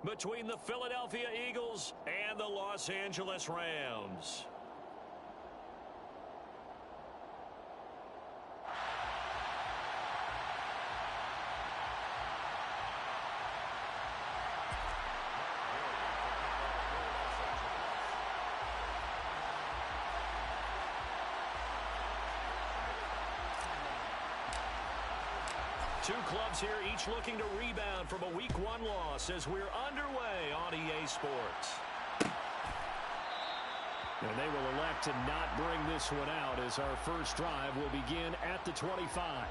between the Philadelphia Eagles and the Los Angeles Rams. Two clubs here, each looking to rebound from a Week 1 loss as we're underway on EA Sports. And they will elect to not bring this one out as our first drive will begin at the 25.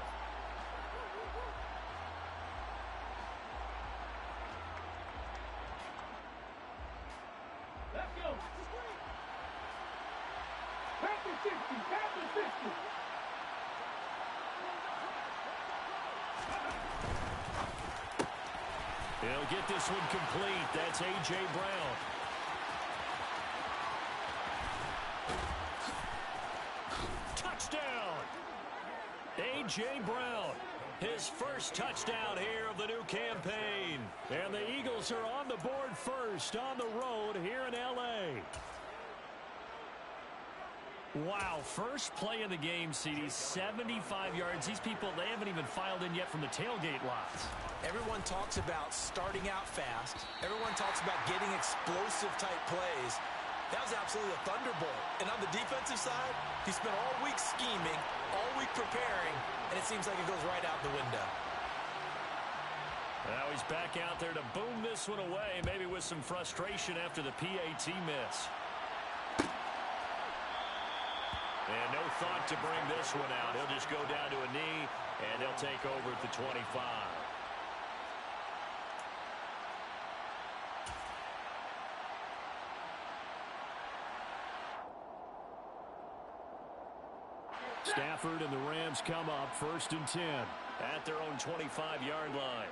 Let's go. Pass the 60, pass the 60. He'll get this one complete. That's A.J. Brown. Touchdown! A.J. Brown, his first touchdown here of the new campaign. And the Eagles are on the board first on the road here in L.A. Wow, first play in the game, CD, 75 yards. These people, they haven't even filed in yet from the tailgate lots. Everyone talks about starting out fast. Everyone talks about getting explosive-type plays. That was absolutely a thunderbolt. And on the defensive side, he spent all week scheming, all week preparing, and it seems like it goes right out the window. Now he's back out there to boom this one away, maybe with some frustration after the PAT miss. And no thought to bring this one out. He'll just go down to a knee, and they'll take over at the 25. Stafford and the Rams come up 1st and 10. At their own 25-yard line.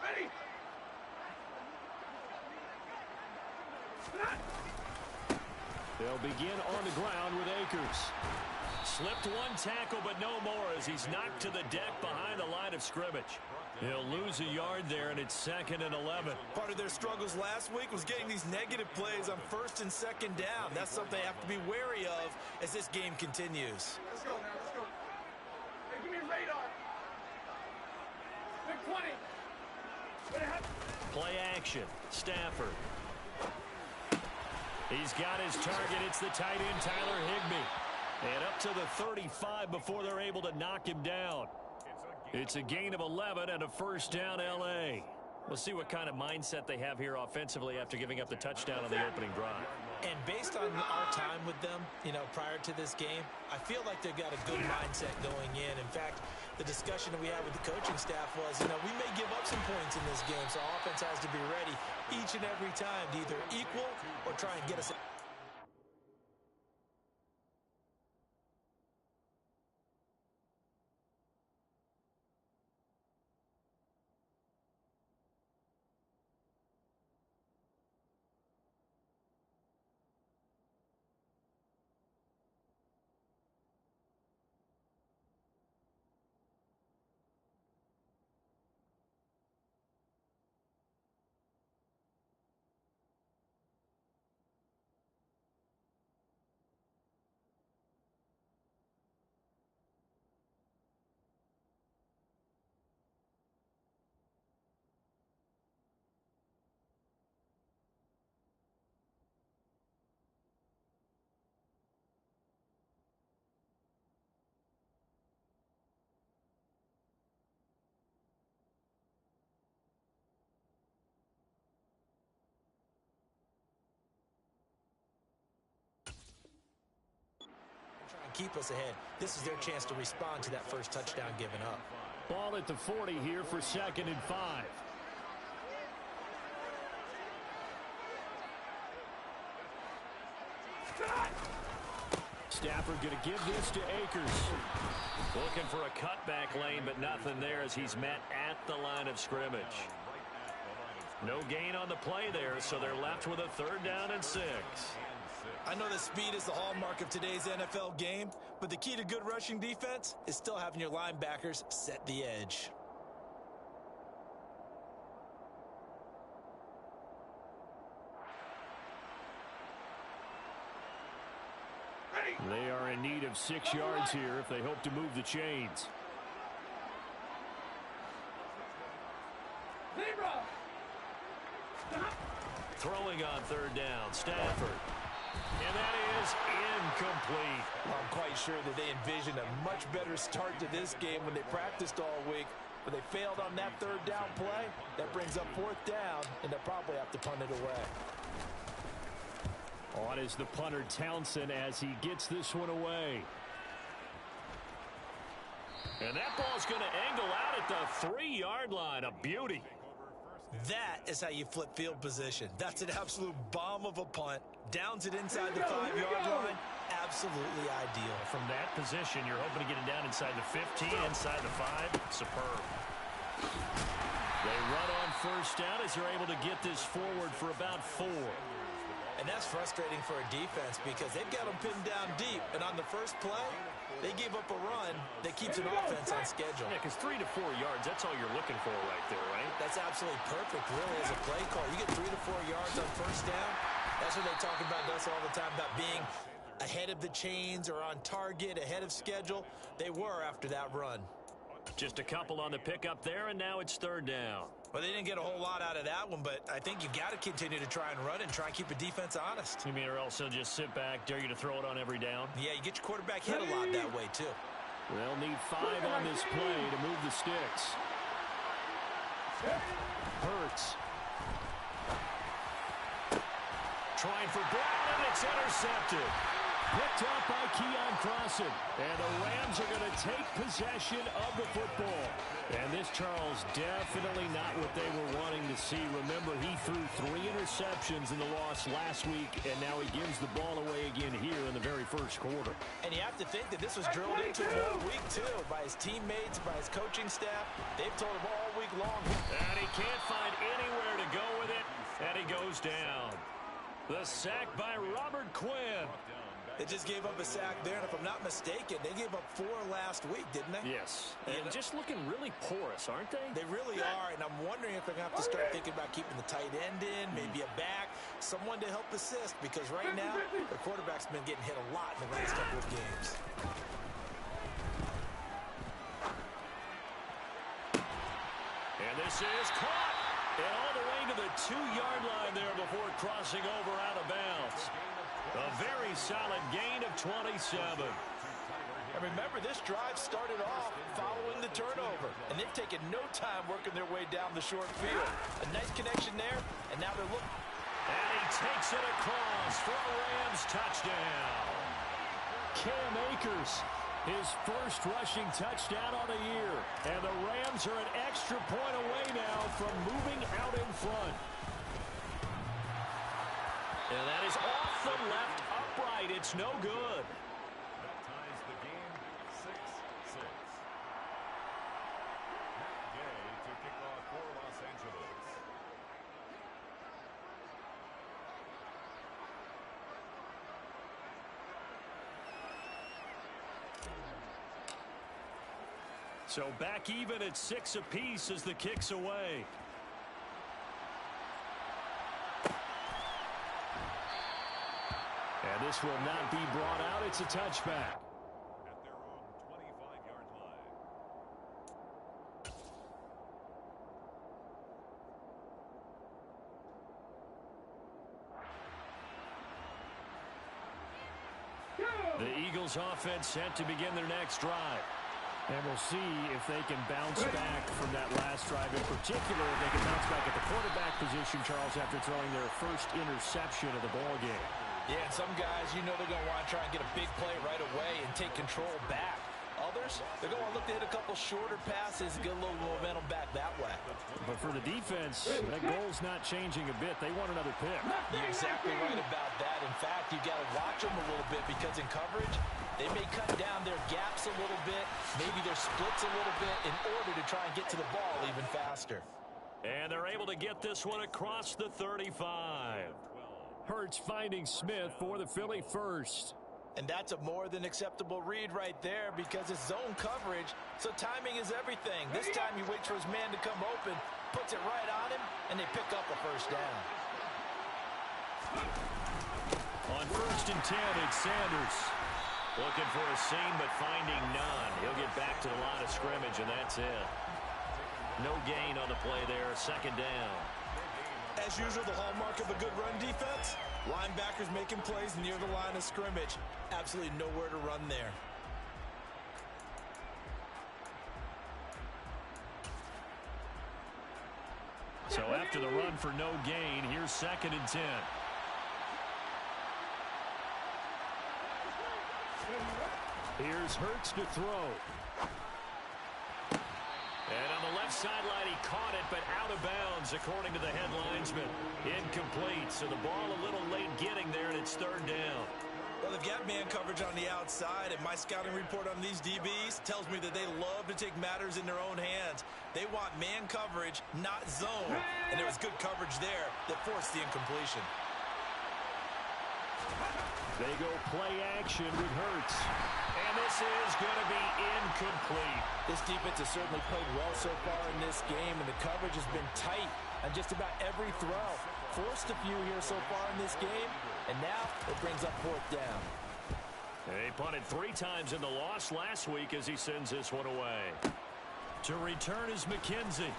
Ready? They'll begin on the ground with Akers. Slipped one tackle, but no more as he's knocked to the deck behind the line of scrimmage. He'll lose a yard there, and it's 2nd and 11. Part of their struggles last week was getting these negative plays on 1st and 2nd down. That's something they have to be wary of as this game continues. Let's go now, let's go. Hey, give me radar. Big 20. Play action. Stafford. He's got his target. It's the tight end, Tyler Higbee. And up to the 35 before they're able to knock him down. It's a gain of 11 and a first down, L.A. We'll see what kind of mindset they have here offensively after giving up the touchdown on the opening drive. And based on our time with them, prior to this game, I feel like they've got a good mindset going in. In fact, the discussion that we had with the coaching staff was, we may give up some points in this game, so offense has to be ready each and every time to either equal or try and get us. Keep us ahead. This is their chance to respond to that first touchdown given up. Ball at the 40 here for 2nd and 5. Stafford going to give this to Akers. Looking for a cutback lane, but nothing there as he's met at the line of scrimmage. No gain on the play there, so they're left with a 3rd down and 6. I know that speed is the hallmark of today's NFL game, but the key to good rushing defense is still having your linebackers set the edge. They are in need of 6 yards here if they hope to move the chains. Throwing on third down, Stafford. And that is incomplete. I'm quite sure that they envisioned a much better start to this game when they practiced all week, but they failed on that third down play. That brings up fourth down, and they'll probably have to punt it away. On is the punter Townsend as he gets this one away. And that ball's going to angle out at the 3-yard line. A beauty. That is how you flip field position. That's an absolute bomb of a punt. Downs it inside the 5-yard line. Absolutely ideal. From that position, you're hoping to get it down inside the 15, inside the 5. Superb. They run on first down as they're able to get this forward for about 4. And that's frustrating for a defense because they've got them pinned down deep. And on the first play, they gave up a run that keeps an offense on schedule. Yeah, because 3 to 4 yards, that's all you're looking for right there, right? That's absolutely perfect, really, as a play call. You get 3 to 4 yards on first down. That's what they talk about us all the time, about being ahead of the chains or on target, ahead of schedule. They were after that run. Just a couple on the pickup there, and now it's third down. Well, they didn't get a whole lot out of that one, but I think you got to continue to try and run and try and keep a defense honest. You mean or else they'll just sit back, dare you to throw it on every down? Yeah, you get your quarterback hit a lot that way, too. They'll need 5 on this play to move the sticks. Hurts. Trying for Brown, and it's intercepted. Picked up by Keon Crossen. And the Rams are going to take possession of the football. And this, Charles, definitely not what they were wanting to see. Remember, he threw 3 interceptions in the loss last week, and now he gives the ball away again here in the very first quarter. And you have to think that this was drilled into him all week, too, by his teammates, by his coaching staff. They've told him all week long. And he can't find anywhere to go with it, and he goes down. The sack by Robert Quinn. They just gave up a sack there, and if I'm not mistaken, they gave up 4 last week, didn't they? Yes, and just looking really porous, aren't they? They really are, and I'm wondering if they're going to have to start thinking about keeping the tight end in, maybe a back, someone to help assist, because right now, the quarterback's been getting hit a lot in the last couple of games. And this is caught, and all the way to the 2-yard line there before crossing over out of bounds. A very solid gain of 27. And remember, this drive started off following the turnover, and they've taken no time working their way down the short field. A nice connection there, and now they're looking. And he takes it across for a Rams touchdown. Cam Akers, his first rushing touchdown on the year. And the Rams are an extra point away now from moving out in front. And that is off the left upright. It's no good. That ties the game 6-6. Matt Gay to kick off for Los Angeles. So back even at 6 apiece as the kick's away. And this will not be brought out. It's a touchback. At their own 25-yard line. The Eagles offense set to begin their next drive. And we'll see if they can bounce back from that last drive. In particular, if they can bounce back at the quarterback position, Charles, after throwing their first interception of the ballgame. Yeah, and some guys, you know they're going to want to try and get a big play right away and take control back. Others, they're going to look to hit a couple shorter passes and get a little momentum back that way. But for the defense, that goal's not changing a bit. They want another pick. You're exactly right about that. In fact, you got to watch them a little bit because in coverage, they may cut down their gaps a little bit, maybe their splits a little bit in order to try and get to the ball even faster. And they're able to get this one across the 35. Hurts finding Smith for the Philly first. And that's a more than acceptable read right there because it's zone coverage, so timing is everything. This time he waits for his man to come open, puts it right on him, and they pick up a first down. On 1st and 10, it's Sanders. Looking for a seam, but finding none. He'll get back to the line of scrimmage, and that's it. No gain on the play there, 2nd down. As usual, the hallmark of a good run defense, linebackers making plays near the line of scrimmage. Absolutely nowhere to run there. So after the run for no gain, here's 2nd and 10. Here's Hurts to throw. And on the left sideline, he caught it, but out of bounds, according to the head linesman. Incomplete, so the ball a little late getting there, and it's 3rd down. Well, they've got man coverage on the outside, and my scouting report on these DBs tells me that they love to take matters in their own hands. They want man coverage, not zone, and there was good coverage there that forced the incompletion. They go play action with Hurts. And this is going to be incomplete. This defense has certainly played well so far in this game, and the coverage has been tight on just about every throw. Forced a few here so far in this game, and now it brings up 4th down. And he punted 3 times in the loss last week as he sends this one away. To return is McKenzie.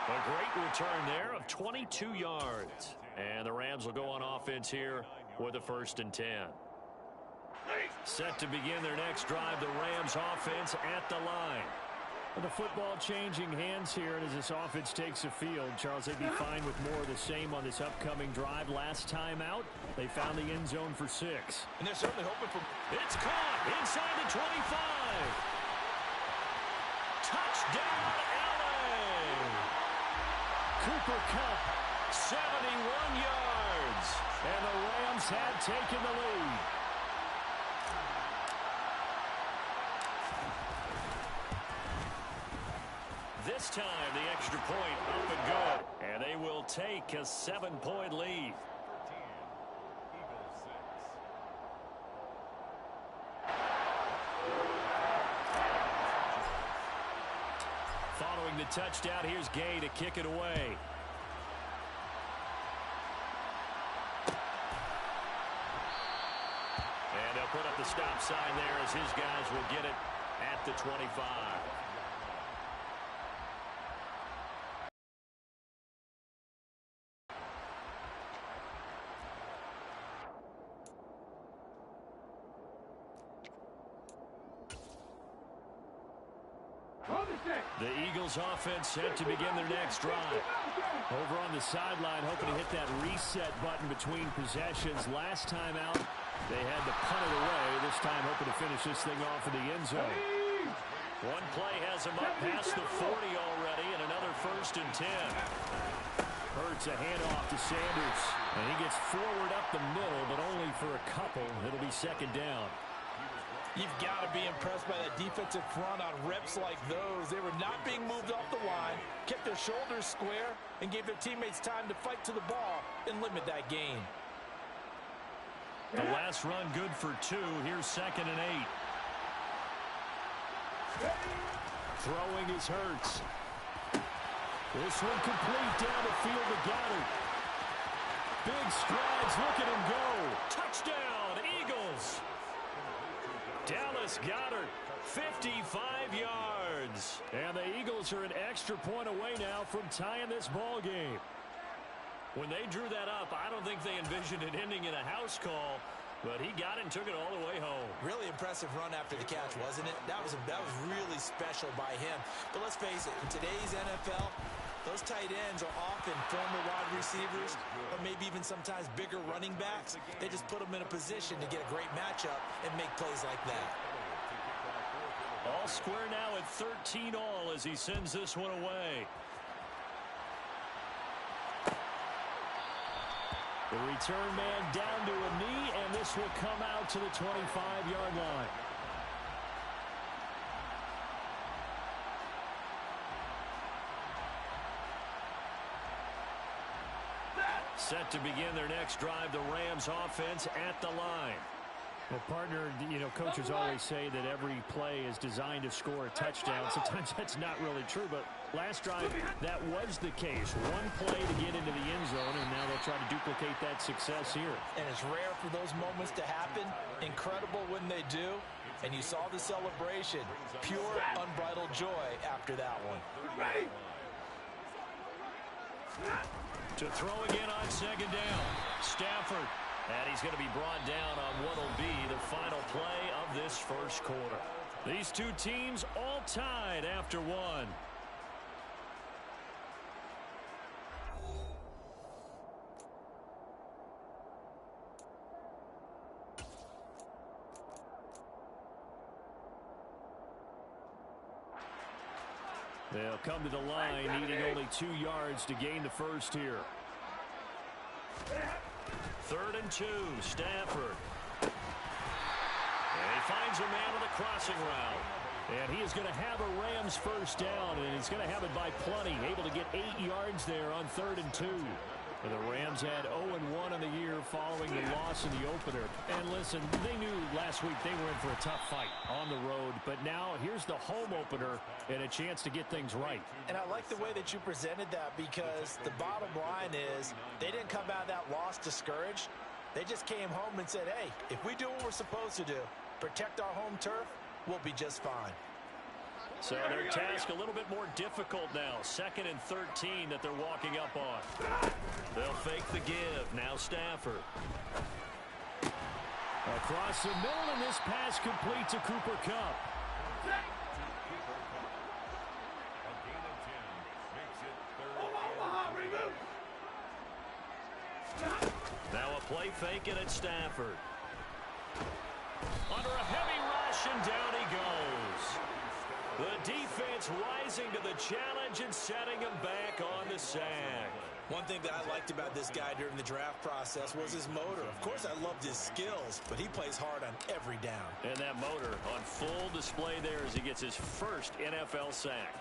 A great return there of 22 yards. And the Rams will go on offense here with a 1st and 10. Set to begin their next drive, the Rams offense at the line. With the football changing hands here, and as this offense takes the field, Charles, they'd be fine with more of the same on this upcoming drive. Last time out, they found the end zone for 6. And they're certainly hoping for... It's caught inside the 25. Touchdown, LA! Cooper Kupp, 71 yards. and the Rams have taken the lead. This time, the extra point up and good. And they will take a 7-point lead. Following the touchdown, here's Gay to kick it away. And they'll put up the stop sign there as his guys will get it at the 25. The Eagles offense set to begin their next drive. Over on the sideline, hoping to hit that reset button between possessions. Last time out, they had to punt it away. This time, hoping to finish this thing off in the end zone. One play has him up past the 40 already, and another 1st and 10. Hurts a handoff to Sanders. And he gets forward up the middle, but only for a couple. It'll be 2nd down. You've got to be impressed by that defensive front on reps like those. They were not being moved off the line, kept their shoulders square, and gave their teammates time to fight to the ball and limit that gain. The last run good for 2. Here's 2nd and 8. Throwing is Hurts. This one complete down the field to Goddard. Big strides, look at him go. Touchdown, Eagles! Dallas Goedert, 55 yards. And the Eagles are an extra point away now from tying this ball game. When they drew that up, I don't think they envisioned it ending in a house call, but he got it and took it all the way home. Really impressive run after the catch, wasn't it? That was really special by him. But let's face it, in today's NFL, those tight ends are often former wide receivers or maybe even sometimes bigger running backs. They just put them in a position to get a great matchup and make plays like that. All square now at 13 all as he sends this one away. The return man down to a knee, and this will come out to the 25-yard line. set to begin their next drive. The Rams offense at the line. Well, partner, coaches always say that every play is designed to score a touchdown. Sometimes that's not really true, but last drive, that was the case. One play to get into the end zone, and now they'll try to duplicate that success here. And it's rare for those moments to happen. Incredible when they do. And you saw the celebration. Pure, unbridled joy after that one. To throw again on second down. Stafford. And he's going to be brought down on what will be the final play of this first quarter. These two teams all tied after one. They'll come to the line, needing only 2 yards to gain the first here. 3rd and 2, Stafford. And he finds a man on the crossing route. And he is going to have a Rams first down, and he's going to have it by plenty. Able to get 8 yards there on 3rd and 2. And the Rams had 0-1 in the year following the loss in the opener. And listen, they knew last week they were in for a tough fight on the road. But now here's the home opener and a chance to get things right. And I like the way that you presented that, because the bottom line is they didn't come out of that loss discouraged. They just came home and said, hey, if we do what we're supposed to do, protect our home turf, we'll be just fine. So their task a little bit more difficult now. 2nd and 13 that they're walking up on. They'll fake the give. Now Stafford. Across the middle, and this pass complete to Cooper Kupp. Now a play fake, and it's Stafford. Under a heavy rush, and down he goes. The defense rising to the challenge and setting him back on the sack. One thing that I liked about this guy during the draft process was his motor. Of course, I loved his skills, but he plays hard on every down. And that motor on full display there as he gets his first NFL sack.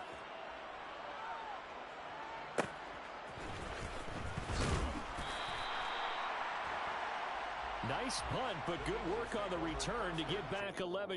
Nice punt, but good work on the return to get back 11